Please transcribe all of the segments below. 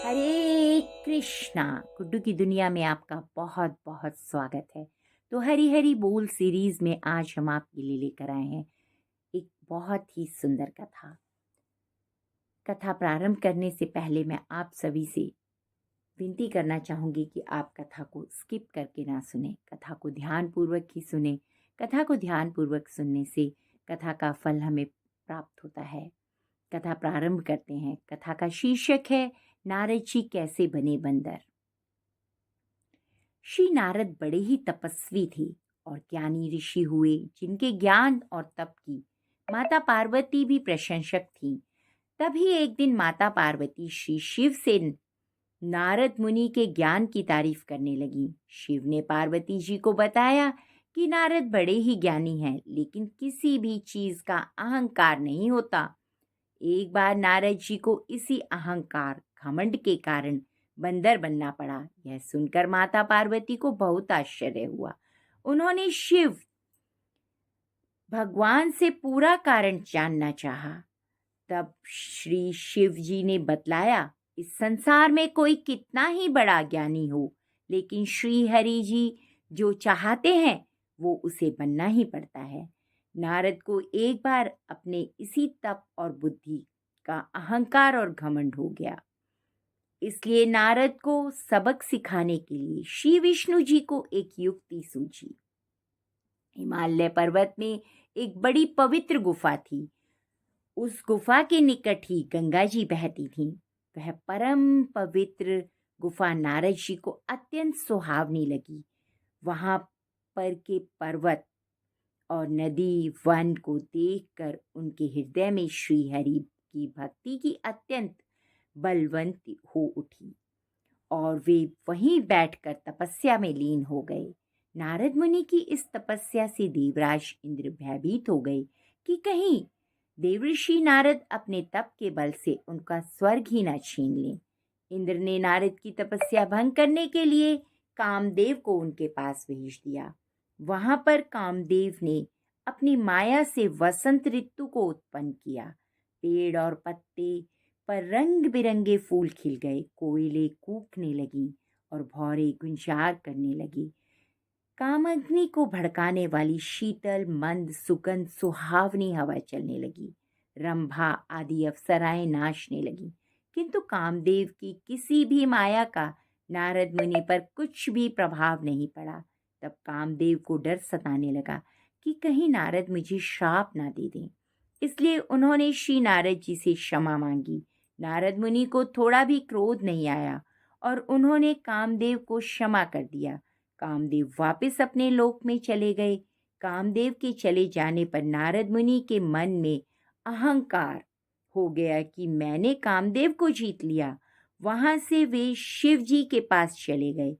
हरे कृष्णा। गुड्डू की दुनिया में आपका बहुत बहुत स्वागत है। तो हरी हरी बोल सीरीज में आज हम आपके लिए लेकर आए हैं एक बहुत ही सुंदर कथा। कथा प्रारंभ करने से पहले मैं आप सभी से विनती करना चाहूंगी कि आप कथा को स्किप करके ना सुने, कथा को ध्यानपूर्वक ही सुने। कथा को ध्यानपूर्वक सुनने से कथा का फल हमें प्राप्त होता है। कथा प्रारंभ करते हैं। कथा का शीर्षक है नारद जी कैसे बने बंदर। श्री नारद बड़े ही तपस्वी थे और ज्ञानी ऋषि हुए, जिनके ज्ञान और तप की माता पार्वती भी प्रशंसक थीं। तभी एक दिन माता पार्वती श्री शिव से नारद मुनि के ज्ञान की तारीफ करने लगी। शिव ने पार्वती जी को बताया कि नारद बड़े ही ज्ञानी हैं, लेकिन किसी भी चीज का अहंकार नहीं होता। एक बार नारद जी को इसी अहंकार घमंड के कारण बंदर बनना पड़ा। यह सुनकर माता पार्वती को बहुत आश्चर्य हुआ। उन्होंने शिव भगवान से पूरा कारण जानना चाहा। तब श्री शिव जी ने बतलाया, इस संसार में कोई कितना ही बड़ा ज्ञानी हो, लेकिन श्री हरि जी जो चाहते हैं वो उसे बनना ही पड़ता है। नारद को एक बार अपने इसी तप और बुद्धि का अहंकार और घमंड हो गया। इसलिए नारद को सबक सिखाने के लिए श्री विष्णु जी को एक युक्ति सूझी। हिमालय पर्वत में एक बड़ी पवित्र गुफा थी। उस गुफा के निकट ही गंगा जी बहती थीं। वह परम पवित्र गुफा नारद जी को अत्यंत सुहावनी लगी। वहां पर के पर्वत और नदी वन को देखकर उनके हृदय में श्री हरि की भक्ति की अत्यंत बलवंत हो उठी और वे वहीं बैठकर तपस्या में लीन हो गए। नारद मुनि की इस तपस्या से देवराज इंद्र भयभीत हो गए कि कहीं देवऋषि नारद अपने तप के बल से उनका स्वर्ग ही न छीन लें। इंद्र ने नारद की तपस्या भंग करने के लिए कामदेव को उनके पास भेज दिया। वहां पर कामदेव ने अपनी माया से वसंत ऋतु को उत्पन्न किया। पेड़ और पत्ते पर रंग बिरंगे फूल खिल गए, कोयले कूकने लगी और भौरे गुंजार करने लगी। कामाग्नि को भड़काने वाली शीतल मंद सुगंध सुहावनी हवा चलने लगी। रंभा आदि अप्सराएं नाचने लगी, किंतु कामदेव की किसी भी माया का नारद मुनि पर कुछ भी प्रभाव नहीं पड़ा। तब कामदेव को डर सताने लगा कि कहीं नारद मुझे श्राप ना दे दें। इसलिए उन्होंने श्री नारद जी से क्षमा मांगी। नारद मुनि को थोड़ा भी क्रोध नहीं आया और उन्होंने कामदेव को क्षमा कर दिया। कामदेव वापस अपने लोक में चले गए। कामदेव के चले जाने पर नारद मुनि के मन में अहंकार हो गया कि मैंने कामदेव को जीत लिया। वहां से वे शिव जी के पास चले गए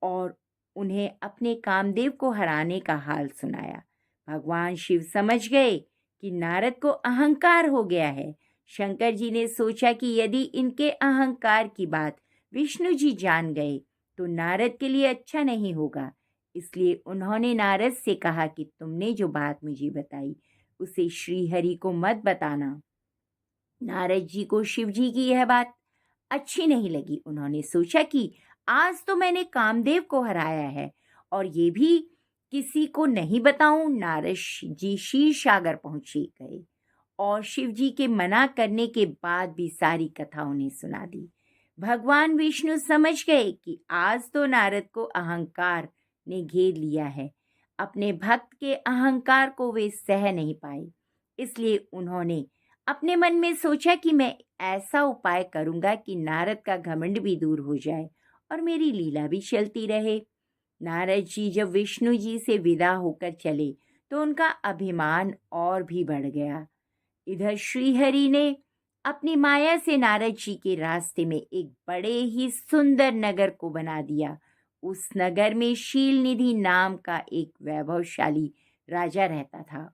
और उन्हें अपने कामदेव को हराने का हाल सुनाया। भगवान शिव समझ गए कि नारद को अहंकार हो गया है। शंकर जी ने सोचा कि यदि इनके अहंकार की बात विष्णु जी जान गए तो नारद के लिए अच्छा नहीं होगा। इसलिए उन्होंने नारद से कहा कि तुमने जो बात मुझे बताई उसे श्री हरि को मत बताना। नारद जी को शिव जी की यह बात अच्छी नहीं लगी। उन्होंने सोचा कि आज तो मैंने कामदेव को हराया है और ये भी किसी को नहीं बताऊं। नारद जी क्षीर सागर पहुंचे गए और शिव जी के मना करने के बाद भी सारी कथा उन्हें सुना दी। भगवान विष्णु समझ गए कि आज तो नारद को अहंकार ने घेर लिया है। अपने भक्त के अहंकार को वे सह नहीं पाए। इसलिए उन्होंने अपने मन में सोचा कि मैं ऐसा उपाय करूंगा कि नारद का घमंड भी दूर हो जाए और मेरी लीला भी चलती रहे। नारद जी जब विष्णु जी से विदा होकर चले तो उनका अभिमान और भी बढ़ गया। इधर श्रीहरि ने अपनी माया से नारद जी के रास्ते में एक बड़े ही सुंदर नगर को बना दिया। उस नगर में शीलनिधि नाम का एक वैभवशाली राजा रहता था।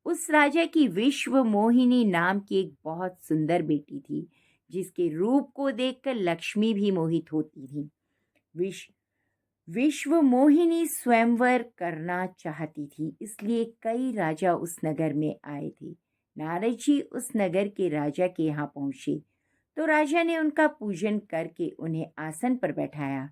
उस राजा की विश्व मोहिनी नाम की एक बहुत सुंदर बेटी थी, जिसके रूप को देखकर लक्ष्मी भी मोहित होती थी। विश्व विश्व मोहिनी स्वयंवर करना चाहती थी, इसलिए कई राजा उस नगर में आए थे। नारद जी उस नगर के राजा के यहाँ पहुंचे तो राजा ने उनका पूजन करके उन्हें आसन पर बैठाया।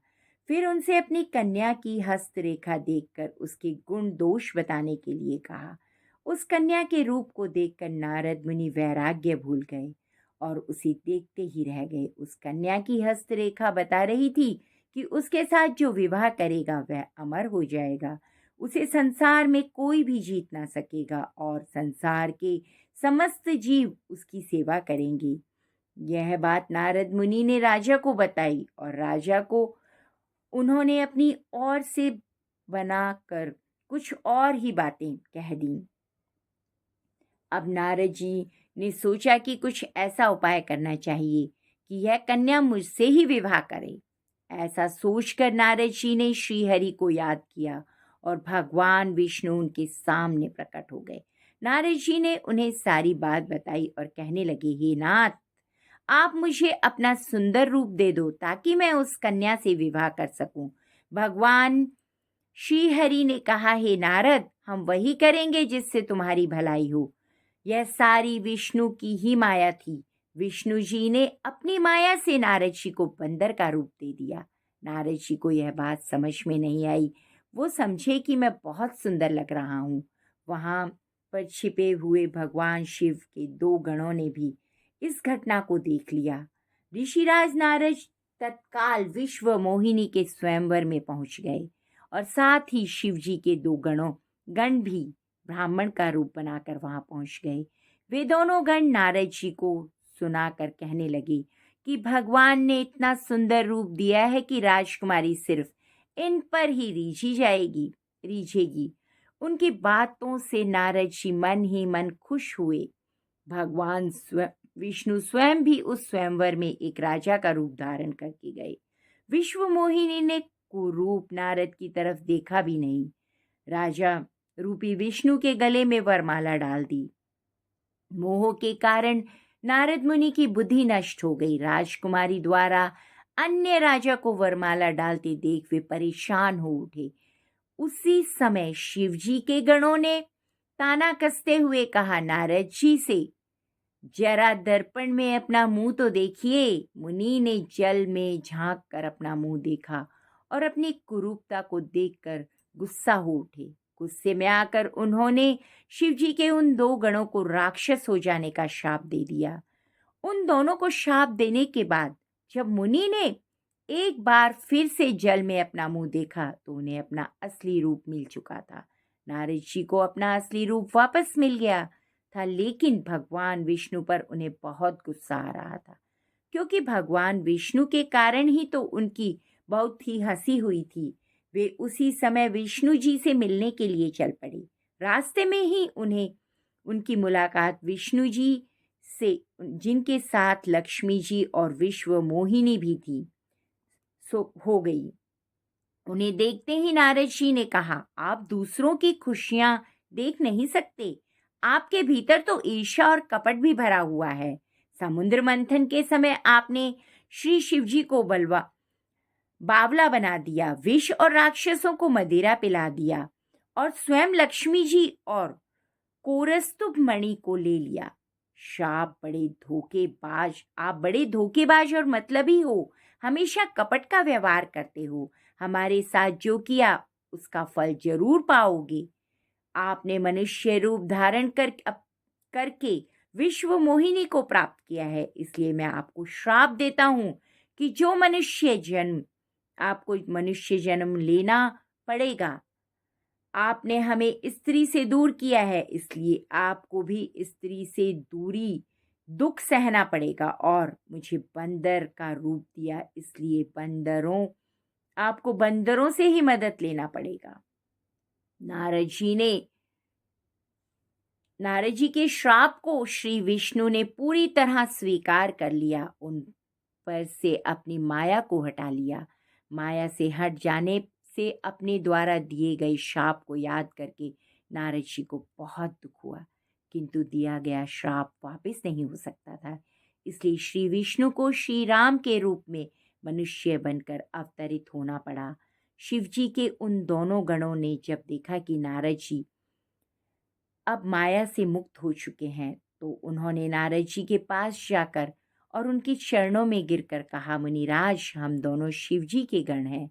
फिर उनसे अपनी कन्या की हस्तरेखा देखकर उसके गुण दोष बताने के लिए कहा। उस कन्या के रूप को देखकर नारद मुनि वैराग्य भूल गए और उसे देखते ही रह गए। उस कन्या की हस्तरेखा बता रही थी कि उसके साथ जो विवाह करेगा वह अमर हो जाएगा, उसे संसार में कोई भी जीत ना सकेगा और संसार के समस्त जीव उसकी सेवा करेंगे। यह बात नारद मुनि ने राजा को बताई और राजा को उन्होंने अपनी ओर से बनाकर कुछ और ही बातें कह दी। अब नारद जी ने सोचा कि कुछ ऐसा उपाय करना चाहिए कि यह कन्या मुझसे ही विवाह करे। ऐसा सोचकर नारद जी ने श्रीहरि को याद किया और भगवान विष्णु उनके सामने प्रकट हो गए। नारद जी ने उन्हें सारी बात बताई और कहने लगे, हे नाथ, आप मुझे अपना सुंदर रूप दे दो ताकि मैं उस कन्या से विवाह कर सकूं। भगवान श्री हरि ने कहा, हे नारद, हम वही करेंगे जिससे तुम्हारी भलाई हो। यह सारी विष्णु की ही माया थी। विष्णु जी ने अपनी माया से नारद जी को बंदर का रूप दे दिया। नारद जी को यह बात समझ में नहीं आई। वो समझे कि मैं बहुत सुंदर लग रहा हूँ। वहां पर छिपे हुए भगवान शिव के दो गणों ने भी इस घटना को देख लिया। ऋषिराज नारद तत्काल विश्व मोहिनी के स्वयंवर में पहुंच गए और साथ ही शिव जी के दो गण भी ब्राह्मण का रूप बनाकर वहां पहुंच गए। वे दोनों गण नारद जी को सुनाकर कहने लगे कि भगवान ने इतना सुंदर रूप दिया है कि राजकुमारी सिर्फ इन पर ही रीझेगी। उनकी बातों से नारद जी मन ही मन खुश हुए। भगवान विष्णु स्वयं भी उस स्वयंवर में एक राजा का रूप धारण करके गए। विश्व मोहिनी ने कुरूप नारद की तरफ देखा भी नहीं। राजा रूपी विष्णु के गले में वरमाला डाल दी। मोह के कारण नारद मुनि की बुद्धि नष्ट हो गई। राजकुमारी द्वारा अन्य राजा को वरमाला डालते देख वे परेशान हो उठे। उसी समय शिवजी के गणों ने ताना कसते हुए कहा, नारद जी से, जरा दर्पण में अपना मुंह तो देखिए। मुनि ने जल में झांक कर अपना मुंह देखा और अपनी कुरूपता को देखकर गुस्सा हो उठे। गुस्से में आकर उन्होंने शिवजी के उन दो गणों को राक्षस हो जाने का शाप दे दिया। उन दोनों को शाप देने के बाद जब मुनि ने एक बार फिर से जल में अपना मुंह देखा तो उन्हें अपना असली रूप मिल चुका था। नारद जी को अपना असली रूप वापस मिल गया था, लेकिन भगवान विष्णु पर उन्हें बहुत गुस्सा आ रहा था, क्योंकि भगवान विष्णु के कारण ही तो उनकी बहुत ही हंसी हुई थी। वे उसी समय विष्णु जी से मिलने के लिए चल पड़े। रास्ते में ही उन्हें उनकी मुलाकात विष्णु जी से, जिनके साथ लक्ष्मी जी और विश्व मोहिनी भी थी, हो गई। उन्हें देखते ही नारद जी ने कहा, आप दूसरों की खुशियां देख नहीं सकते। आपके भीतर तो ईर्ष्या और कपट भी भरा हुआ है। समुद्र मंथन के समय आपने श्री शिव जी को बावला बना दिया, विष और राक्षसों को मदिरा पिला दिया और स्वयं लक्ष्मी जी और कौरस्तुभ मणि को ले लिया। आप बड़े धोखेबाज और मतलबी हो। हमेशा कपट का व्यवहार करते हो। हमारे साथ जो किया उसका फल जरूर पाओगे। आपने मनुष्य रूप धारण करके विश्व मोहिनी को प्राप्त किया है, इसलिए मैं आपको श्राप देता हूं कि आपको मनुष्य जन्म लेना पड़ेगा। आपने हमें स्त्री से दूर किया है, इसलिए आपको भी स्त्री से दूरी दुख सहना पड़ेगा, और मुझे बंदर का रूप दिया, इसलिए आपको बंदरों से ही मदद लेना पड़ेगा। नारद जी के श्राप को श्री विष्णु ने पूरी तरह स्वीकार कर लिया। उन पर से अपनी माया को हटा लिया। माया से हट जाने से अपने द्वारा दिए गए शाप को याद करके नारद जी को बहुत दुख हुआ, किंतु दिया गया श्राप वापस नहीं हो सकता था। इसलिए श्री विष्णु को श्री राम के रूप में मनुष्य बनकर अवतरित होना पड़ा। शिव जी के उन दोनों गणों ने जब देखा कि नारद जी अब माया से मुक्त हो चुके हैं, तो उन्होंने नारद जी के पास जाकर और उनके चरणों में गिरकर कहा, मुनिराज, हम दोनों शिव जी के गण हैं।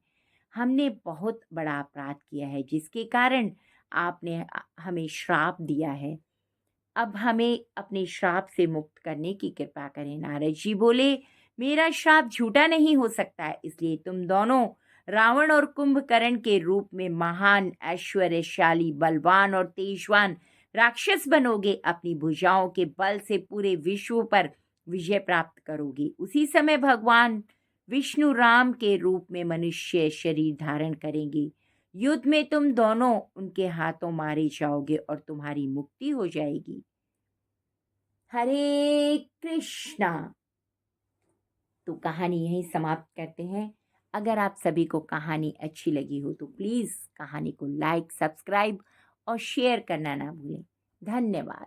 हमने बहुत बड़ा अपराध किया है जिसके कारण आपने हमें श्राप दिया है। अब हमें अपने श्राप से मुक्त करने की कृपा करें। नारद जी बोले, मेरा श्राप झूठा नहीं हो सकता है, इसलिए तुम दोनों रावण और कुंभकर्ण के रूप में महान, ऐश्वर्यशाली, बलवान और तेजवान राक्षस बनोगे। अपनी भुजाओं के बल से पूरे विश्व पर विजय प्राप्त करोगे। उसी समय भगवान विष्णु राम के रूप में मनुष्य शरीर धारण करेंगे। युद्ध में तुम दोनों उनके हाथों मारे जाओगे और तुम्हारी मुक्ति हो जाएगी। हरे कृष्णा। तो कहानी यहीं समाप्त करते हैं। अगर आप सभी को कहानी अच्छी लगी हो तो प्लीज़ कहानी को लाइक, सब्सक्राइब और शेयर करना ना भूलें। धन्यवाद।